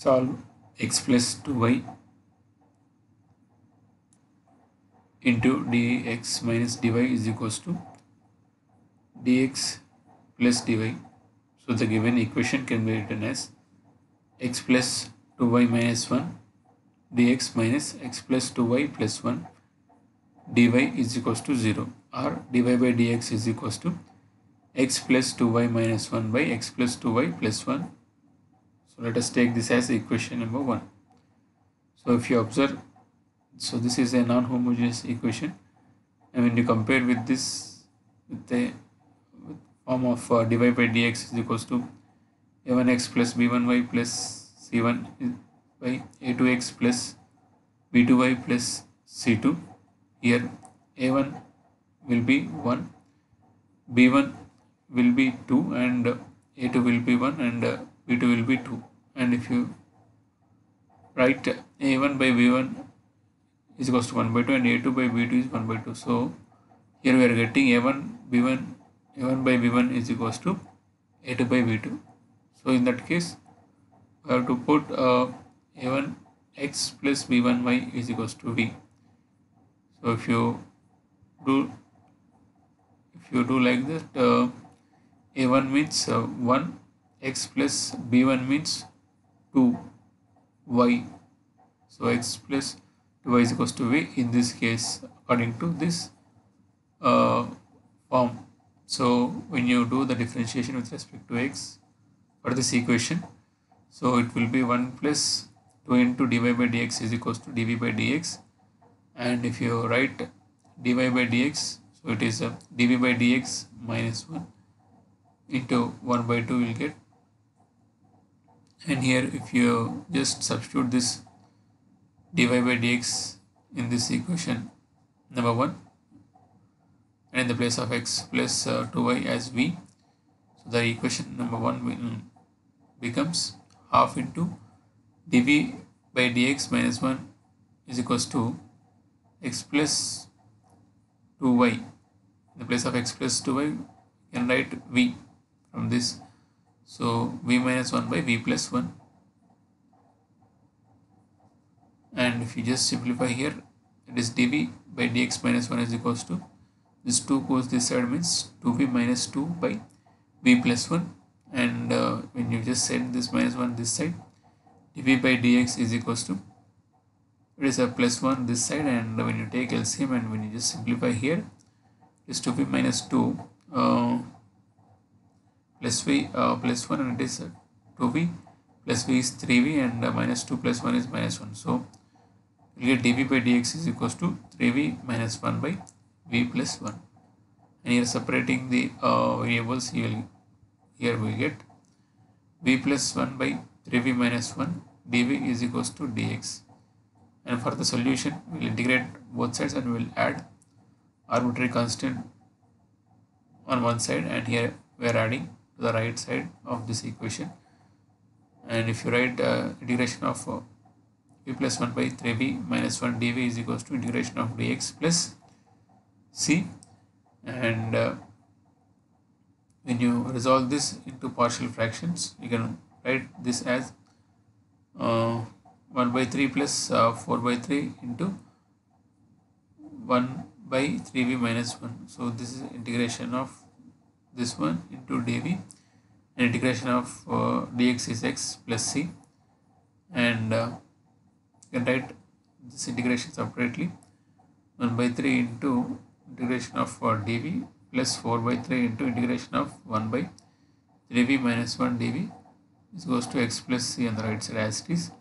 solve x plus 2y into dx minus dy is equals to dx plus dy. So the given equation can be written as x plus 2y minus 1 dx minus x plus 2y plus 1 dy is equals to 0, or dy by dx is equals to x plus 2y minus 1 by x plus 2y plus 1. So let us take this as equation number 1. So if you observe, so this is a non-homogeneous equation, and when you compare with this with the form of dy by dx is equals to a1x plus b1y plus c1 by a2x plus b2y plus c2. Here a1 will be 1, b1 will be 2, and a2 will be 1, and b2 will be 2. And if you write a1 by b1 is equals to 1 by 2 and a2 by b2 is 1 by 2. So here we are getting a1 by b1 is equals to a2 by b2. So in that case, we have to put a1x plus b1y is equals to v. So if you do like that, a1 means 1, x plus b1 means 2y. So x plus 2y is equals to v in this case according to this form. So when you do the differentiation with respect to x for this equation, so it will be 1 plus 2 into dy by dx is equals to dv by dx. And if you write dy by dx, so it is dv by dx minus 1 into 1 by 2 will get. And here if you just substitute this dy by dx in this equation number 1, and in the place of x plus 2y as v, so the equation number 1 becomes half into dv by dx minus 1 is equals to x plus 2y. In the place of x plus 2y, you can write v from this. So v minus 1 by v plus 1. And if you just simplify here, it is dv by dx minus 1 is equals to, this 2 goes this side, means 2v minus 2 by v plus 1. And when you just send this minus 1 this side, dv by dx is equals to, it is a plus 1 this side, and when you take LCM and when you just simplify here, it is 2v minus 2 plus v plus 1, and it is 2v plus v is 3v, and minus 2 plus 1 is minus 1. So we get dv by dx is equals to 3v minus 1 by v plus 1. And here separating the variables, here we get v plus 1 by 3v minus 1 dv is equals to dx. And for the solution, we will integrate both sides and we will add arbitrary constant on one side, and here we are adding to the right side of this equation. And if you write integration of v plus 1 by 3v minus 1 dv is equals to integration of dx plus c. And when you resolve this into partial fractions, you can write this as 1 by 3 plus 4 by 3 into 1 by 3v minus 1. So this is integration of this one into dv, and integration of dx is x plus c. And you can write this integration separately, 1 by 3 into integration of dv plus 4 by 3 into integration of 1 by 3v minus 1 dv is goes to x plus c on the right side as it is.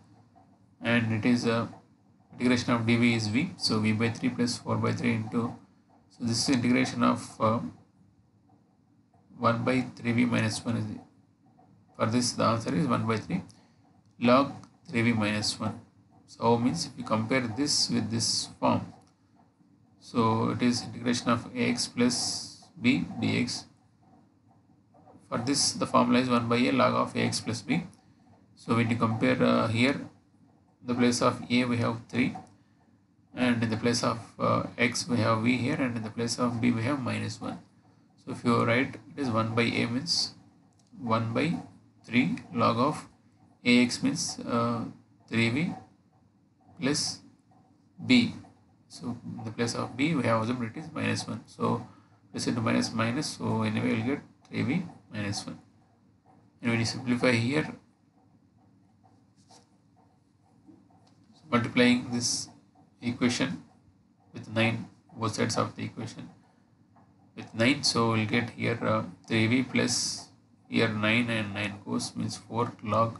And it is integration of dv is v, so v by 3 plus 4 by 3 into, so this is integration of 1 by 3v minus 1 is, for this the answer is 1 by 3 log 3v minus 1. So means if you compare this with this form, so it is integration of ax plus b dx. For this the formula is 1 by a log of ax plus b. So when you compare here, in the place of a we have 3, and in the place of x we have v here, and in the place of b we have minus 1. So if you write, it is 1 by a means 1 by 3 log of ax means 3v plus b. So in the place of b we have assumed it is minus 1. So plus into minus minus, so anyway we'll get 3v minus 1. And when you simplify here, so multiplying this equation with 9, both sides of the equation with 9, so we'll get here 3v plus here 9 and 9 goes, means 4 log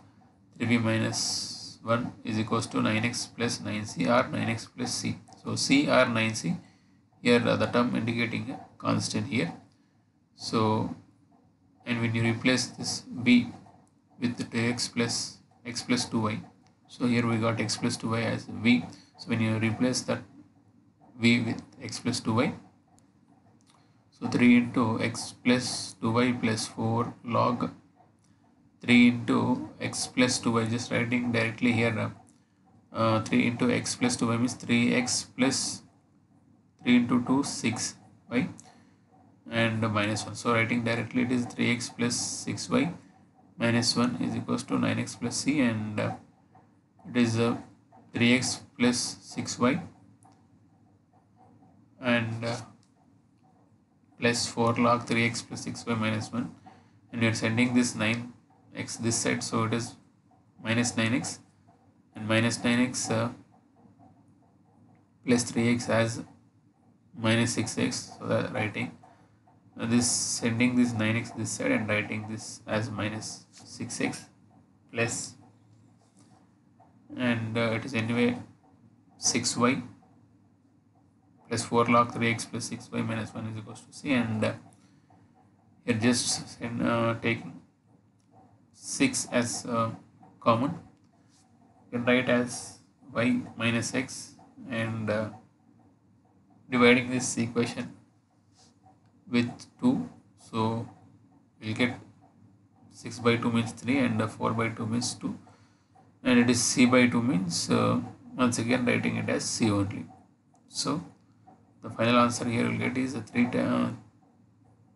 3v minus 1 is equals to 9x plus 9c or 9x plus c. So c or 9c, here the term indicating a constant here. So, and when you replace this b with x plus 2y, so here we got x plus 2y as v. So when you replace that v with x plus 2y, so 3 into x plus 2y plus 4 log 3 into x plus 2y, just writing directly here 3 into x plus 2y means 3x plus 3 into 2 6y and minus 1. So writing directly it is 3x plus 6y minus 1 is equals to 9x plus c, and it is 3x plus 6y and plus 4 log 3x plus 6y minus 1, and we are sending this 9x this side, so it is minus 9x and minus 9x plus 3x as minus 6x. So that writing this, sending this 9x this side and writing this as minus 6x plus, and it is anyway 6y plus 4 log 3x plus 6y minus 1 is equals to c, and here just taking 6 as common, you can write as y minus x, and dividing this equation with 2, so we'll get 6 by 2 means 3 and 4 by 2 means 2, and it is c by 2 means once again writing it as c only. So the final answer here we'll get is 3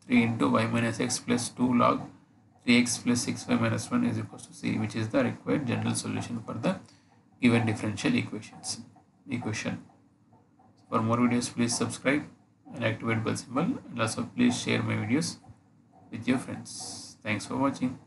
into y minus x plus 2 log 3x plus 6y minus 1 is equals to c, which is the required general solution for the given differential equation. For more videos, please subscribe and activate bell symbol, and also please share my videos with your friends. Thanks for watching.